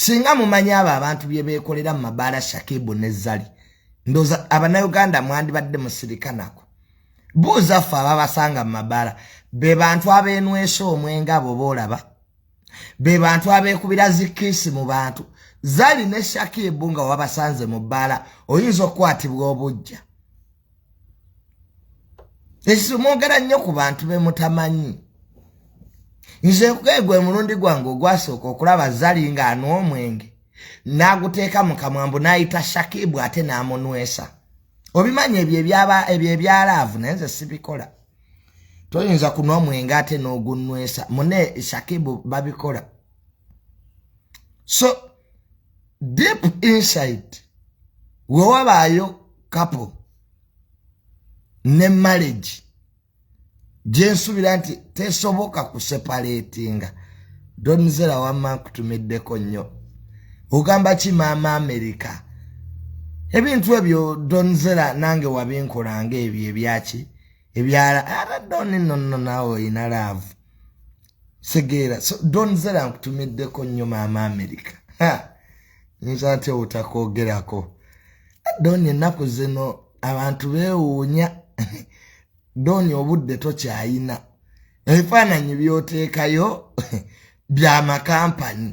singa mumanya abantu bye bekolera mu mabala Shakibu ne ZARI ndoza abanauganda mwandibadde musirikanako buuza fa ababasanga mu mabala be bantu abenwesa omwenga bobolaba be bantu abekubira zikisi mu bantu ZARI ne Shakibu nga wabasanze mu bala oyinza okwatibwa obujja esimogera nnyo ku bantu be mutamanyi nze kwegwe mulundi gwange ogwasooka okulaba ZARI nga anwa omwenge naguteeka mu kamwambu n'ayita Shakibu ate n'amunwesa obimanyi ebyo ebyalaavu naye nze sibikola toyinza kunwa omwenge ate n'ogunwesa mune Shakibu babikola so deep inside wewabaayo couple ne marriage jensubira nti tesoboka kuseparatinga donzera wamma kutumiddeko nnyo ogamba ki maama America ebintu ebyo donzera nange wabinkolanga ebyo ebyaki ebyala ara doni nonno nawe ina love segera so donzera nkutumiddeko nnyo maama America nzate utakogerako doni ennaku zino abantu beewuunya doni obudde tokyayina ebifaananyi byoteekayo bya makampani